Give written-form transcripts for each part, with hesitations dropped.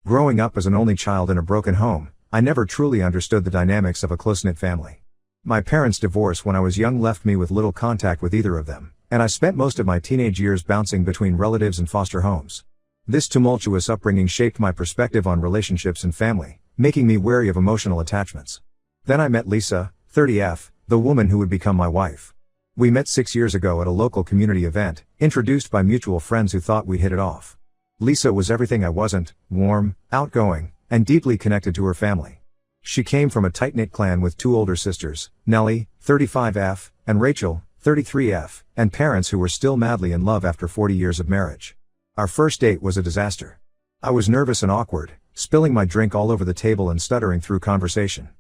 Growing up as an only child in a broken home, I never truly understood the dynamics of a close-knit family. My parents' divorce when I was young left me with little contact with either of them, and I spent most of my teenage years bouncing between relatives and foster homes. This tumultuous upbringing shaped my perspective on relationships and family, making me wary of emotional attachments. Then I met Lisa, 30F, the woman who would become my wife. We met 6 years ago at a local community event, introduced by mutual friends who thought we hit it off. Lisa was everything I wasn't: warm, outgoing, and deeply connected to her family. She came from a tight-knit clan with 2 older sisters, Nellie, 35F, and Rachel, 33F, and parents who were still madly in love after 40 years of marriage. Our first date was a disaster. I was nervous and awkward, spilling my drink all over the table and stuttering through conversation.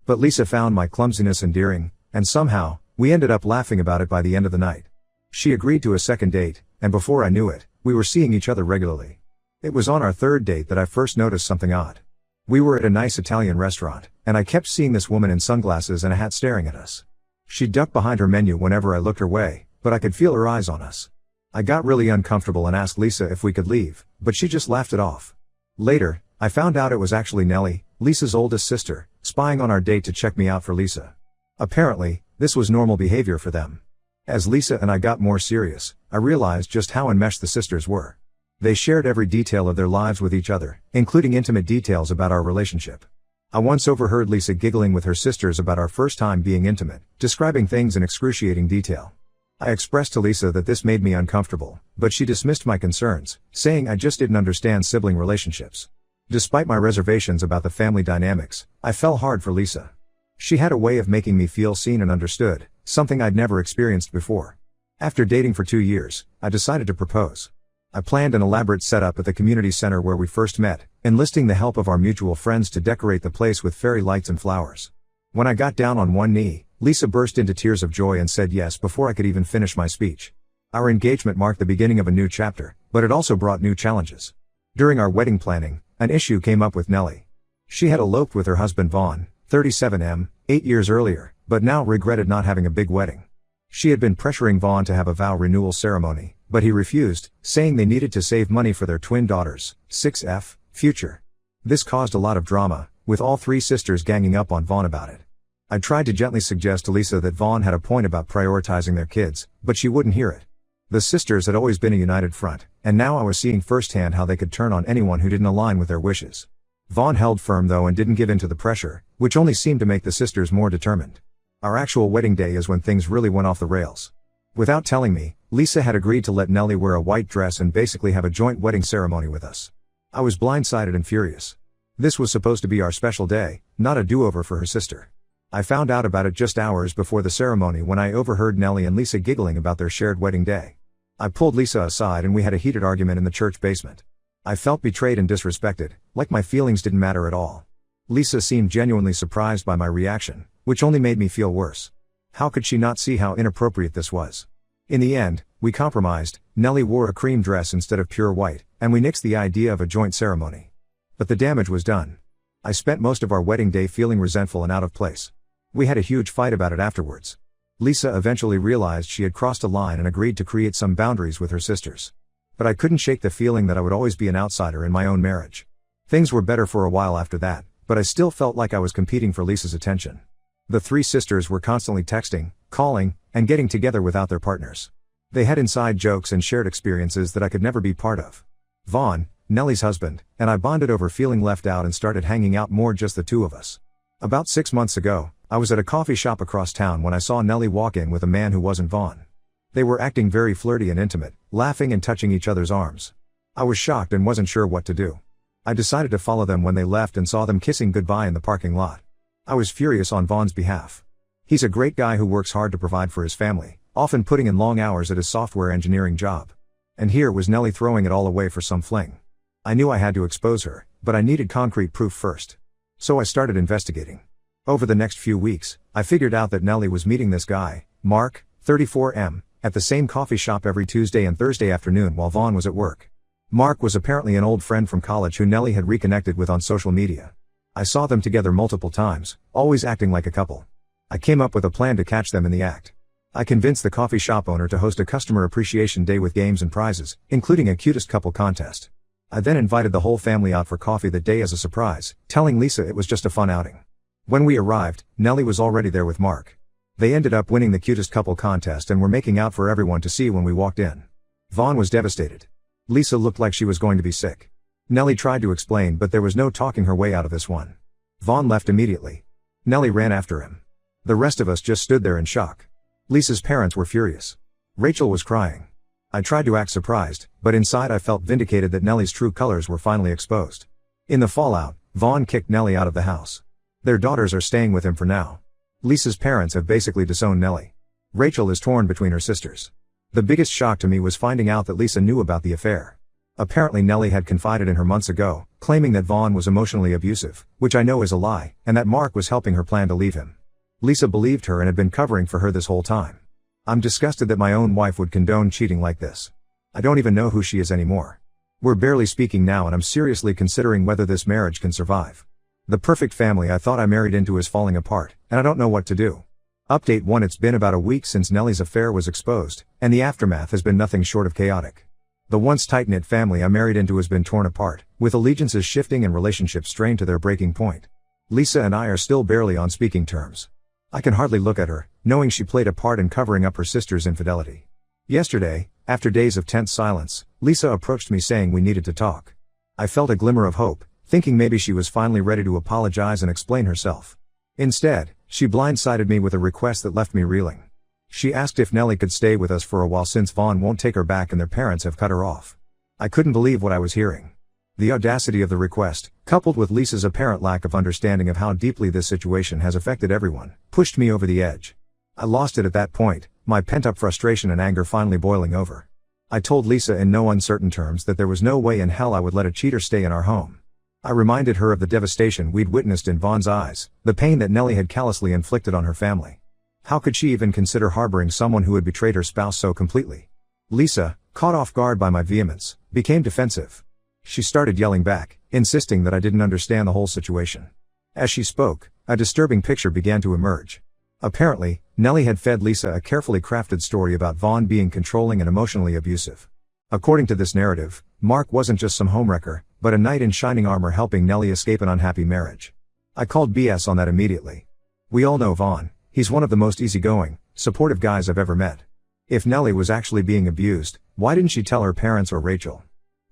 But Lisa found my clumsiness endearing, and somehow, we ended up laughing about it by the end of the night. She agreed to a second date, and before I knew it, we were seeing each other regularly. It was on our third date that I first noticed something odd. We were at a nice Italian restaurant, and I kept seeing this woman in sunglasses and a hat staring at us. She ducked behind her menu whenever I looked her way, but I could feel her eyes on us. I got really uncomfortable and asked Lisa if we could leave, but she just laughed it off. Later, I found out it was actually Nellie, Lisa's oldest sister, spying on our date to check me out for Lisa. Apparently, this was normal behavior for them. As Lisa and I got more serious, I realized just how enmeshed the sisters were. They shared every detail of their lives with each other, including intimate details about our relationship. I once overheard Lisa giggling with her sisters about our first time being intimate, describing things in excruciating detail. I expressed to Lisa that this made me uncomfortable, but she dismissed my concerns, saying I just didn't understand sibling relationships. Despite my reservations about the family dynamics, I fell hard for Lisa. She had a way of making me feel seen and understood, something I'd never experienced before. After dating for 2 years, I decided to propose. I planned an elaborate setup at the community center where we first met, enlisting the help of our mutual friends to decorate the place with fairy lights and flowers. When I got down on one knee, Lisa burst into tears of joy and said yes before I could even finish my speech. Our engagement marked the beginning of a new chapter, but it also brought new challenges. During our wedding planning, an issue came up with Nellie. She had eloped with her husband Vaughn, 37M, 8 years earlier, but now regretted not having a big wedding. She had been pressuring Vaughn to have a vow renewal ceremony, but he refused, saying they needed to save money for their twin daughters, 6F, future. This caused a lot of drama, with all 3 sisters ganging up on Vaughn about it. I tried to gently suggest to Lisa that Vaughn had a point about prioritizing their kids, but she wouldn't hear it. The sisters had always been a united front, and now I was seeing firsthand how they could turn on anyone who didn't align with their wishes. Vaughn held firm though and didn't give in to the pressure, which only seemed to make the sisters more determined. Our actual wedding day is when things really went off the rails. Without telling me, Lisa had agreed to let Nellie wear a white dress and basically have a joint wedding ceremony with us. I was blindsided and furious. This was supposed to be our special day, not a do-over for her sister. I found out about it just hours before the ceremony when I overheard Nellie and Lisa giggling about their shared wedding day. I pulled Lisa aside and we had a heated argument in the church basement. I felt betrayed and disrespected, like my feelings didn't matter at all. Lisa seemed genuinely surprised by my reaction, which only made me feel worse. How could she not see how inappropriate this was? In the end, we compromised. Nellie wore a cream dress instead of pure white, and we nixed the idea of a joint ceremony. But the damage was done. I spent most of our wedding day feeling resentful and out of place. We had a huge fight about it afterwards. Lisa eventually realized she had crossed a line and agreed to create some boundaries with her sisters. But I couldn't shake the feeling that I would always be an outsider in my own marriage. Things were better for a while after that, but I still felt like I was competing for Lisa's attention. The 3 sisters were constantly texting, calling, and getting together without their partners. They had inside jokes and shared experiences that I could never be part of. Vaughn, Nellie's husband, and I bonded over feeling left out and started hanging out more just the 2 of us. About 6 months ago, I was at a coffee shop across town when I saw Nellie walk in with a man who wasn't Vaughn. They were acting very flirty and intimate, laughing and touching each other's arms. I was shocked and wasn't sure what to do. I decided to follow them when they left and saw them kissing goodbye in the parking lot. I was furious on Vaughn's behalf. He's a great guy who works hard to provide for his family, often putting in long hours at his software engineering job. And here was Nellie throwing it all away for some fling. I knew I had to expose her, but I needed concrete proof first. So I started investigating. Over the next few weeks, I figured out that Nellie was meeting this guy, Mark, 34M, at the same coffee shop every Tuesday and Thursday afternoon while Vaughn was at work. Mark was apparently an old friend from college who Nellie had reconnected with on social media. I saw them together multiple times, always acting like a couple. I came up with a plan to catch them in the act. I convinced the coffee shop owner to host a customer appreciation day with games and prizes, including a cutest couple contest. I then invited the whole family out for coffee that day as a surprise, telling Lisa it was just a fun outing. When we arrived, Nellie was already there with Mark. They ended up winning the cutest couple contest and were making out for everyone to see when we walked in. Vaughn was devastated. Lisa looked like she was going to be sick. Nellie tried to explain, but there was no talking her way out of this one. Vaughn left immediately. Nellie ran after him. The rest of us just stood there in shock. Lisa's parents were furious. Rachel was crying. I tried to act surprised, but inside I felt vindicated that Nellie's true colors were finally exposed. In the fallout, Vaughn kicked Nellie out of the house. Their daughters are staying with him for now. Lisa's parents have basically disowned Nellie. Rachel is torn between her sisters. The biggest shock to me was finding out that Lisa knew about the affair. Apparently Nellie had confided in her months ago, claiming that Vaughn was emotionally abusive, which I know is a lie, and that Mark was helping her plan to leave him. Lisa believed her and had been covering for her this whole time. I'm disgusted that my own wife would condone cheating like this. I don't even know who she is anymore. We're barely speaking now and I'm seriously considering whether this marriage can survive. The perfect family I thought I married into is falling apart, and I don't know what to do. Update 1: It's been about a week since Nellie's affair was exposed, and the aftermath has been nothing short of chaotic. The once tight-knit family I married into has been torn apart, with allegiances shifting and relationships strained to their breaking point. Lisa and I are still barely on speaking terms. I can hardly look at her, knowing she played a part in covering up her sister's infidelity. Yesterday, after days of tense silence, Lisa approached me saying we needed to talk. I felt a glimmer of hope, thinking maybe she was finally ready to apologize and explain herself. Instead, she blindsided me with a request that left me reeling. She asked if Nellie could stay with us for a while since Vaughn won't take her back and their parents have cut her off. I couldn't believe what I was hearing. The audacity of the request, coupled with Lisa's apparent lack of understanding of how deeply this situation has affected everyone, pushed me over the edge. I lost it at that point, my pent-up frustration and anger finally boiling over. I told Lisa in no uncertain terms that there was no way in hell I would let a cheater stay in our home. I reminded her of the devastation we'd witnessed in Vaughn's eyes, the pain that Nellie had callously inflicted on her family. How could she even consider harboring someone who had betrayed her spouse so completely? Lisa, caught off guard by my vehemence, became defensive. She started yelling back, insisting that I didn't understand the whole situation. As she spoke, a disturbing picture began to emerge. Apparently, Nellie had fed Lisa a carefully crafted story about Vaughn being controlling and emotionally abusive. According to this narrative, Mark wasn't just some homewrecker, but a knight in shining armor helping Nellie escape an unhappy marriage. I called BS on that immediately. We all know Vaughn, he's one of the most easygoing, supportive guys I've ever met. If Nellie was actually being abused, why didn't she tell her parents or Rachel?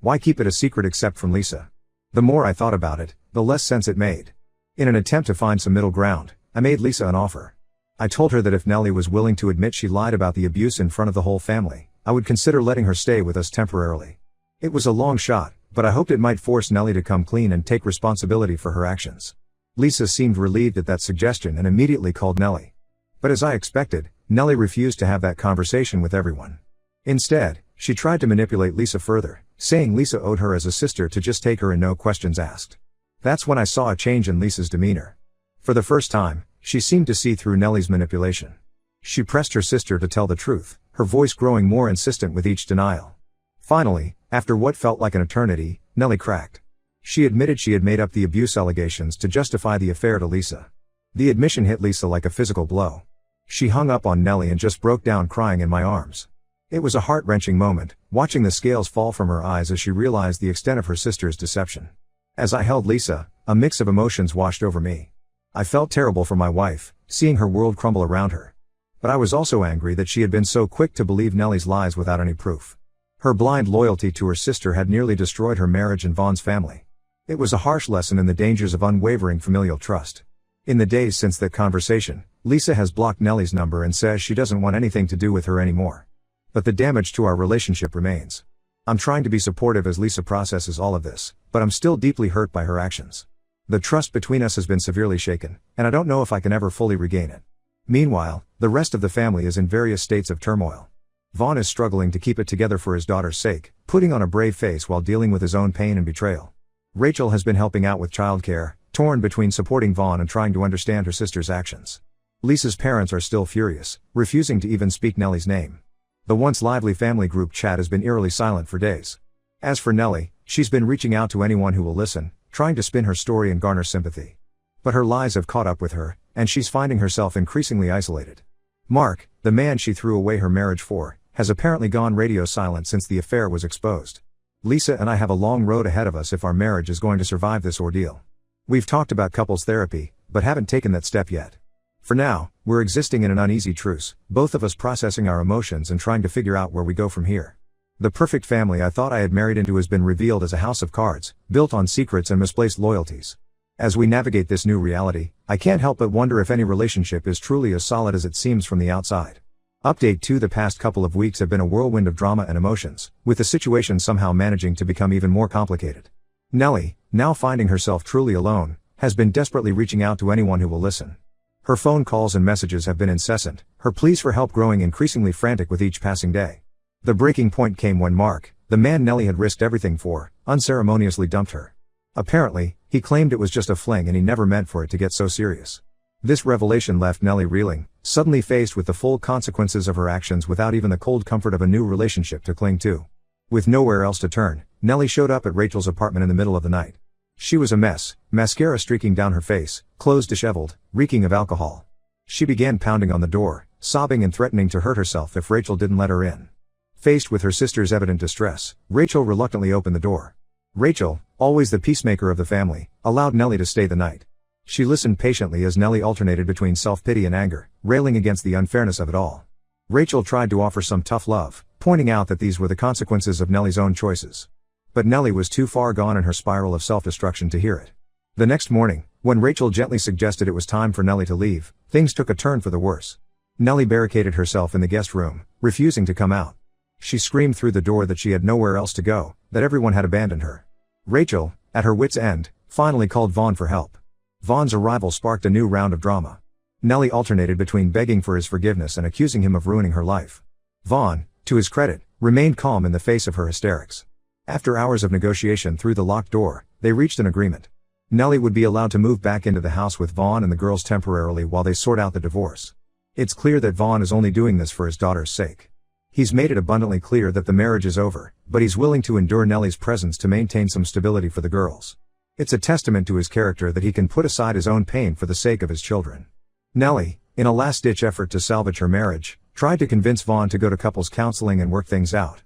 Why keep it a secret except from Lisa? The more I thought about it, the less sense it made. In an attempt to find some middle ground, I made Lisa an offer. I told her that if Nellie was willing to admit she lied about the abuse in front of the whole family, I would consider letting her stay with us temporarily. It was a long shot, but I hoped it might force Nellie to come clean and take responsibility for her actions. Lisa seemed relieved at that suggestion and immediately called Nellie. But as I expected, Nellie refused to have that conversation with everyone. Instead, she tried to manipulate Lisa further, saying Lisa owed her as a sister to just take her and no questions asked. That's when I saw a change in Lisa's demeanor. For the first time, she seemed to see through Nellie's manipulation. She pressed her sister to tell the truth, her voice growing more insistent with each denial. Finally, after what felt like an eternity, Nellie cracked. She admitted she had made up the abuse allegations to justify the affair to Lisa. The admission hit Lisa like a physical blow. She hung up on Nellie and just broke down crying in my arms. It was a heart-wrenching moment, watching the scales fall from her eyes as she realized the extent of her sister's deception. As I held Lisa, a mix of emotions washed over me. I felt terrible for my wife, seeing her world crumble around her. But I was also angry that she had been so quick to believe Nellie's lies without any proof. Her blind loyalty to her sister had nearly destroyed her marriage and Vaughn's family. It was a harsh lesson in the dangers of unwavering familial trust. In the days since that conversation, Lisa has blocked Nellie's number and says she doesn't want anything to do with her anymore. But the damage to our relationship remains. I'm trying to be supportive as Lisa processes all of this, but I'm still deeply hurt by her actions. The trust between us has been severely shaken, and I don't know if I can ever fully regain it. Meanwhile, the rest of the family is in various states of turmoil. Vaughn is struggling to keep it together for his daughter's sake, putting on a brave face while dealing with his own pain and betrayal. Rachel has been helping out with childcare, torn between supporting Vaughn and trying to understand her sister's actions. Lisa's parents are still furious, refusing to even speak Nellie's name. The once lively family group chat has been eerily silent for days. As for Nellie, she's been reaching out to anyone who will listen, trying to spin her story and garner sympathy. But her lies have caught up with her, and she's finding herself increasingly isolated. Mark, the man she threw away her marriage for, has apparently gone radio silent since the affair was exposed. Lisa and I have a long road ahead of us if our marriage is going to survive this ordeal. We've talked about couples therapy, but haven't taken that step yet. For now, we're existing in an uneasy truce, both of us processing our emotions and trying to figure out where we go from here. The perfect family I thought I had married into has been revealed as a house of cards, built on secrets and misplaced loyalties. As we navigate this new reality, I can't help but wonder if any relationship is truly as solid as it seems from the outside. Update 2: The past couple of weeks have been a whirlwind of drama and emotions, with the situation somehow managing to become even more complicated. Nellie, now finding herself truly alone, has been desperately reaching out to anyone who will listen. Her phone calls and messages have been incessant, her pleas for help growing increasingly frantic with each passing day. The breaking point came when Mark, the man Nellie had risked everything for, unceremoniously dumped her. Apparently, he claimed it was just a fling and he never meant for it to get so serious. This revelation left Nellie reeling, suddenly faced with the full consequences of her actions without even the cold comfort of a new relationship to cling to. With nowhere else to turn, Nellie showed up at Rachel's apartment in the middle of the night. She was a mess, mascara streaking down her face, clothes disheveled, reeking of alcohol. She began pounding on the door, sobbing and threatening to hurt herself if Rachel didn't let her in. Faced with her sister's evident distress, Rachel reluctantly opened the door. Rachel, always the peacemaker of the family, allowed Nellie to stay the night. She listened patiently as Nellie alternated between self-pity and anger, railing against the unfairness of it all. Rachel tried to offer some tough love, pointing out that these were the consequences of Nellie's own choices. But Nellie was too far gone in her spiral of self-destruction to hear it. The next morning, when Rachel gently suggested it was time for Nellie to leave, things took a turn for the worse. Nellie barricaded herself in the guest room, refusing to come out. She screamed through the door that she had nowhere else to go, that everyone had abandoned her. Rachel, at her wit's end, finally called Vaughn for help. Vaughn's arrival sparked a new round of drama. Nellie alternated between begging for his forgiveness and accusing him of ruining her life. Vaughn, to his credit, remained calm in the face of her hysterics. After hours of negotiation through the locked door, they reached an agreement. Nellie would be allowed to move back into the house with Vaughn and the girls temporarily while they sort out the divorce. It's clear that Vaughn is only doing this for his daughter's sake. He's made it abundantly clear that the marriage is over, but he's willing to endure Nellie's presence to maintain some stability for the girls. It's a testament to his character that he can put aside his own pain for the sake of his children. Nellie, in a last-ditch effort to salvage her marriage, tried to convince Vaughn to go to couples counseling and work things out.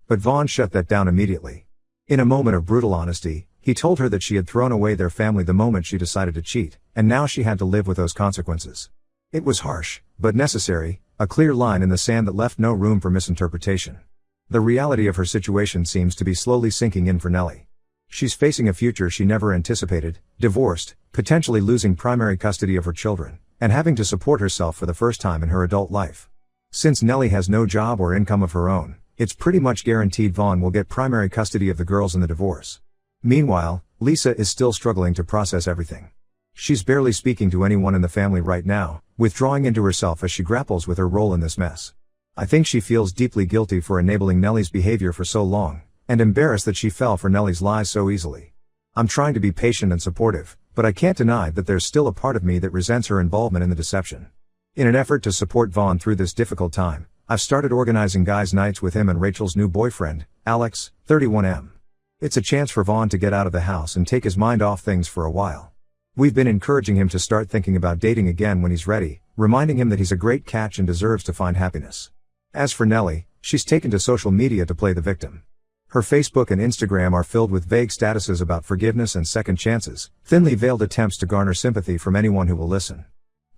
But Vaughn shut that down immediately. In a moment of brutal honesty, he told her that she had thrown away their family the moment she decided to cheat, and now she had to live with those consequences. It was harsh, but necessary, a clear line in the sand that left no room for misinterpretation. The reality of her situation seems to be slowly sinking in for Nellie. She's facing a future she never anticipated, divorced, potentially losing primary custody of her children, and having to support herself for the first time in her adult life. Since Nellie has no job or income of her own, it's pretty much guaranteed Vaughn will get primary custody of the girls in the divorce. Meanwhile, Lisa is still struggling to process everything. She's barely speaking to anyone in the family right now, withdrawing into herself as she grapples with her role in this mess. I think she feels deeply guilty for enabling Nellie's behavior for so long, and embarrassed that she fell for Nellie's lies so easily. I'm trying to be patient and supportive, but I can't deny that there's still a part of me that resents her involvement in the deception. In an effort to support Vaughn through this difficult time, I've started organizing guys' nights with him and Rachel's new boyfriend, Alex, 31M. It's a chance for Vaughn to get out of the house and take his mind off things for a while. We've been encouraging him to start thinking about dating again when he's ready, reminding him that he's a great catch and deserves to find happiness. As for Nellie, she's taken to social media to play the victim. Her Facebook and Instagram are filled with vague statuses about forgiveness and second chances, thinly veiled attempts to garner sympathy from anyone who will listen.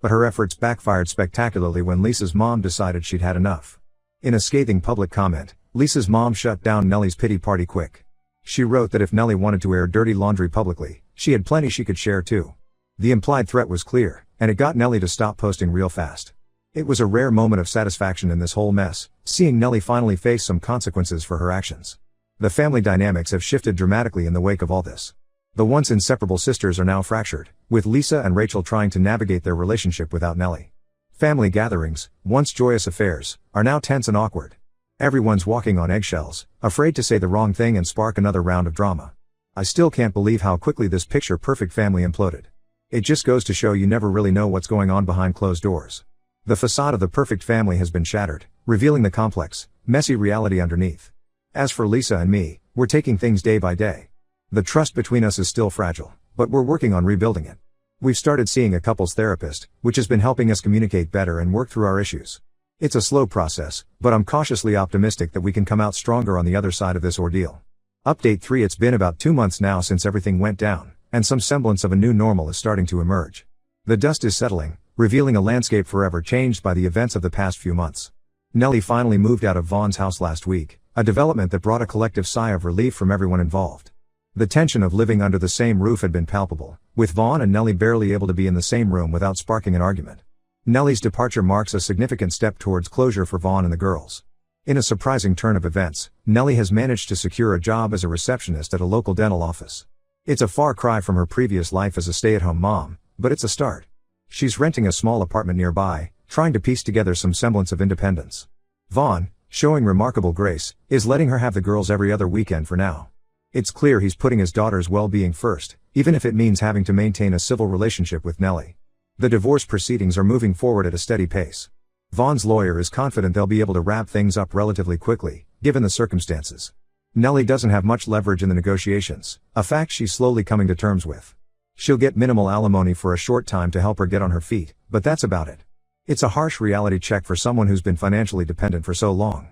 But her efforts backfired spectacularly when Lisa's mom decided she'd had enough. In a scathing public comment, Lisa's mom shut down Nellie's pity party quick. She wrote that if Nellie wanted to air dirty laundry publicly, she had plenty she could share too. The implied threat was clear, and it got Nellie to stop posting real fast. It was a rare moment of satisfaction in this whole mess, seeing Nellie finally face some consequences for her actions. The family dynamics have shifted dramatically in the wake of all this. The once inseparable sisters are now fractured, with Lisa and Rachel trying to navigate their relationship without Nellie. Family gatherings, once joyous affairs, are now tense and awkward. Everyone's walking on eggshells, afraid to say the wrong thing and spark another round of drama. I still can't believe how quickly this picture-perfect family imploded. It just goes to show you never really know what's going on behind closed doors. The facade of the perfect family has been shattered, revealing the complex, messy reality underneath. As for Lisa and me, we're taking things day by day. The trust between us is still fragile, but we're working on rebuilding it. We've started seeing a couples therapist, which has been helping us communicate better and work through our issues. It's a slow process, but I'm cautiously optimistic that we can come out stronger on the other side of this ordeal. Update 3. It's been about 2 months now since everything went down, and some semblance of a new normal is starting to emerge. The dust is settling, revealing a landscape forever changed by the events of the past few months. Nellie finally moved out of Vaughn's house last week, a development that brought a collective sigh of relief from everyone involved. The tension of living under the same roof had been palpable, with Vaughn and Nellie barely able to be in the same room without sparking an argument. Nellie's departure marks a significant step towards closure for Vaughn and the girls. In a surprising turn of events, Nellie has managed to secure a job as a receptionist at a local dental office. It's a far cry from her previous life as a stay-at-home mom, but it's a start. She's renting a small apartment nearby, trying to piece together some semblance of independence. Vaughn, showing remarkable grace, is letting her have the girls every other weekend for now. It's clear he's putting his daughter's well-being first, even if it means having to maintain a civil relationship with Nellie. The divorce proceedings are moving forward at a steady pace. Vaughn's lawyer is confident they'll be able to wrap things up relatively quickly, given the circumstances. Nellie doesn't have much leverage in the negotiations, a fact she's slowly coming to terms with. She'll get minimal alimony for a short time to help her get on her feet, but that's about it. It's a harsh reality check for someone who's been financially dependent for so long.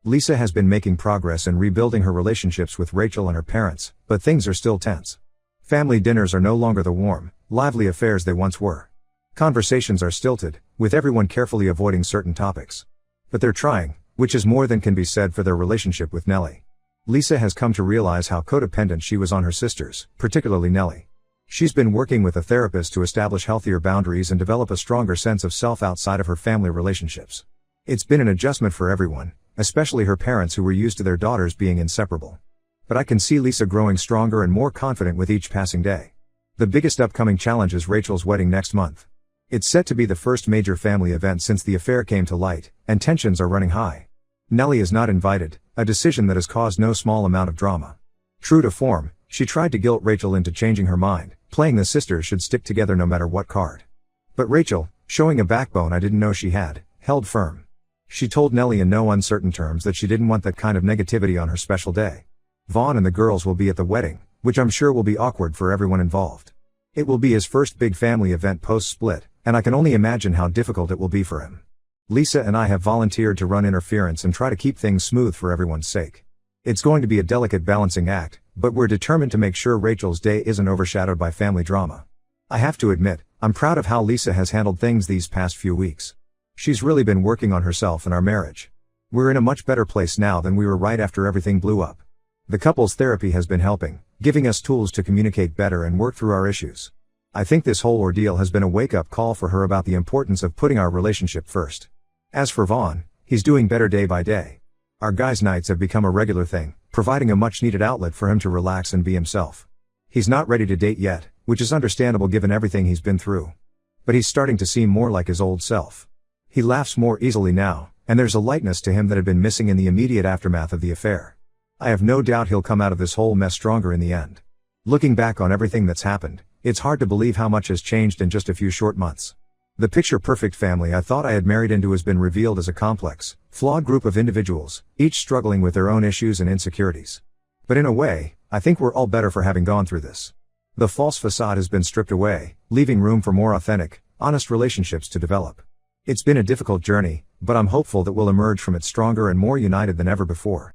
Lisa has been making progress in rebuilding her relationships with Rachel and her parents, but things are still tense. Family dinners are no longer the warm, lively affairs they once were. Conversations are stilted, with everyone carefully avoiding certain topics. But they're trying, which is more than can be said for their relationship with Nellie. Lisa has come to realize how codependent she was on her sisters, particularly Nellie. She's been working with a therapist to establish healthier boundaries and develop a stronger sense of self outside of her family relationships. It's been an adjustment for everyone, especially her parents who were used to their daughters being inseparable. But I can see Lisa growing stronger and more confident with each passing day. The biggest upcoming challenge is Rachel's wedding next month. It's set to be the first major family event since the affair came to light, and tensions are running high. Nellie is not invited, a decision that has caused no small amount of drama. True to form, she tried to guilt Rachel into changing her mind, playing the sisters should stick together no matter what card. But Rachel, showing a backbone I didn't know she had, held firm. She told Nellie in no uncertain terms that she didn't want that kind of negativity on her special day. Vaughn and the girls will be at the wedding, which I'm sure will be awkward for everyone involved. It will be his first big family event post-split, and I can only imagine how difficult it will be for him. Lisa and I have volunteered to run interference and try to keep things smooth for everyone's sake. It's going to be a delicate balancing act, but we're determined to make sure Rachel's day isn't overshadowed by family drama. I have to admit, I'm proud of how Lisa has handled things these past few weeks. She's really been working on herself and our marriage. We're in a much better place now than we were right after everything blew up. The couples therapy has been helping, giving us tools to communicate better and work through our issues. I think this whole ordeal has been a wake-up call for her about the importance of putting our relationship first. As for Vaughn, he's doing better day by day. Our guys' nights have become a regular thing, providing a much-needed outlet for him to relax and be himself. He's not ready to date yet, which is understandable given everything he's been through. But he's starting to seem more like his old self. He laughs more easily now, and there's a lightness to him that had been missing in the immediate aftermath of the affair. I have no doubt he'll come out of this whole mess stronger in the end. Looking back on everything that's happened, it's hard to believe how much has changed in just a few short months. The picture-perfect family I thought I had married into has been revealed as a complex, flawed group of individuals, each struggling with their own issues and insecurities. But in a way, I think we're all better for having gone through this. The false facade has been stripped away, leaving room for more authentic, honest relationships to develop. It's been a difficult journey, but I'm hopeful that we'll emerge from it stronger and more united than ever before.